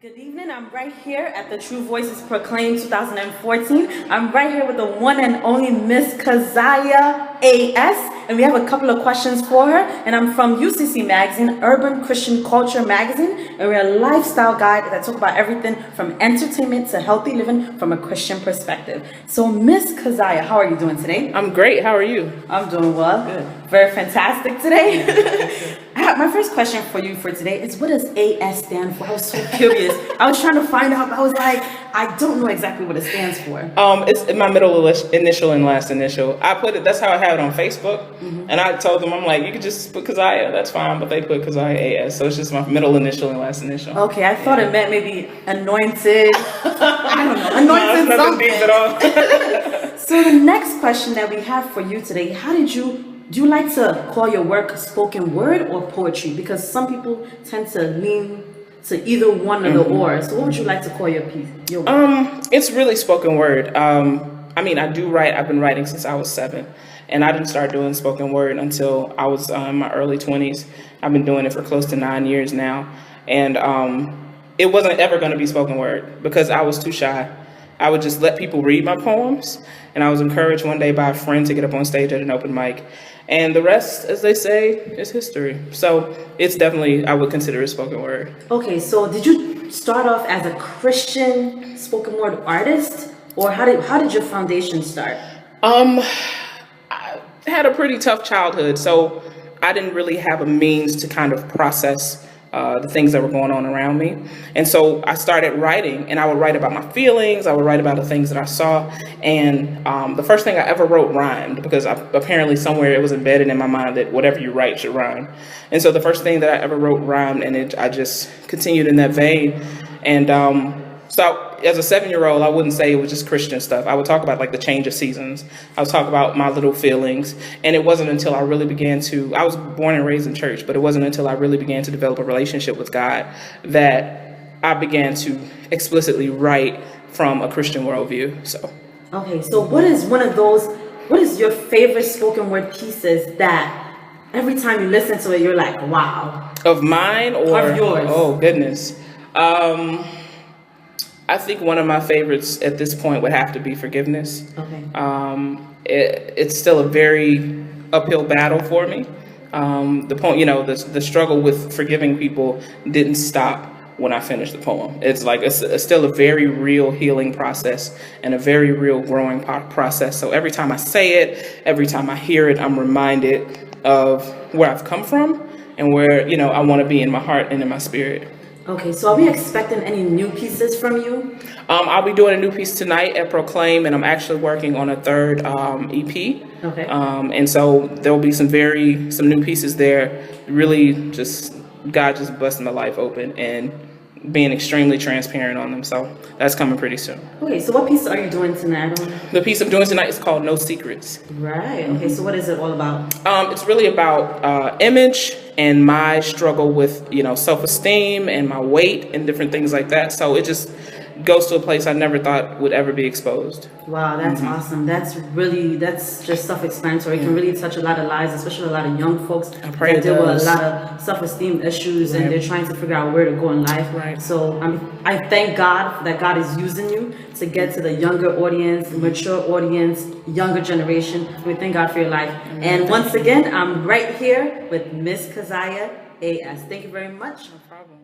Good evening. I'm right here at the True Voices Proclaim 2014. I'm right here with the one and only Miss Kezia A.S. And we have a couple of questions for her. And I'm from UCC Magazine, Urban Christian Culture Magazine. And we're a lifestyle guide that talk about everything from entertainment to healthy living from a Christian perspective. So Miss Kezia, how are you doing today? I'm great. How are you? I'm doing well. Good. Very fantastic today. My first question for you for today is, what does AS stand for? I was so curious. I was trying to find out, but I was like, I don't know exactly what it stands for. It's my middle initial and last initial. I put it, that's how I have it on Facebook. And I told them, I'm like, you could just put Kezia, that's fine, but they put Kezia AS. So it's just my middle initial and last initial. Okay, I thought it meant maybe anointed. I don't know, anointed no, something. deep at all. So the next question that we have for you today, do you like to call your work spoken word or poetry? Because some people tend to lean to either one of the or. So what would you like to call your piece? Your work? It's really spoken word. I mean, I do write. I've been writing since I was 7. And I didn't start doing spoken word until I was in my early 20s. I've been doing it for close to 9 years now. And it wasn't ever going to be spoken word because I was too shy. I would just let people read my poems. And I was encouraged one day by a friend to get up on stage at an open mic. And the rest, as they say, is history. So it's definitely, I would consider it spoken word. Okay, so did you start off as a Christian spoken word artist? Or how did your foundation start? I had a pretty tough childhood, so I didn't really have a means to kind of process the things that were going on around me. And so I started writing, and I would write about my feelings. I would write about the things that I saw. And the first thing I ever wrote rhymed because apparently somewhere it was embedded in my mind that whatever you write should rhyme. And so the first thing that I ever wrote rhymed, and I just continued in that vein. And so as a 7-year-old, I wouldn't say it was just Christian stuff. I would talk about like the change of seasons. I would talk about my little feelings. And it wasn't until I really began to, I was born and raised in church, but it wasn't until I really began to develop a relationship with God that I began to explicitly write from a Christian worldview. So. Okay, so what is your favorite spoken word pieces that every time you listen to it, you're like, wow? Of mine or? Of yours. Oh, goodness. I think one of my favorites at this point would have to be Forgiveness. Okay. It's still a very uphill battle for me. The point, the struggle with forgiving people didn't stop when I finished the poem. It's like it's still a very real healing process and a very real growing process. So every time I say it, every time I hear it, I'm reminded of where I've come from and where I want to be in my heart and in my spirit. Okay, so are we expecting any new pieces from you? I'll be doing a new piece tonight at Proclaim, and I'm actually working on a third EP. Okay. And so there'll be some new pieces there. Really, God just busting my life open and being extremely transparent on them. So that's coming pretty soon. Okay, so what piece are you doing tonight? The piece I'm doing tonight is called No Secrets. Right. Okay, so what is it all about? It's really about image and my struggle with, self-esteem and my weight and different things like that. So it just goes to a place I never thought would ever be exposed. Wow, that's awesome. That's just self-explanatory. It can really touch a lot of lives, especially a lot of young folks that deal with a lot of self-esteem issues, and they're trying to figure out where to go in life. Right. So I thank God that God is using you to get to the younger audience, mature audience, younger generation. We thank God for your life. And once again, I'm right here with Miss Kezia A.S. Thank you very much. No problem.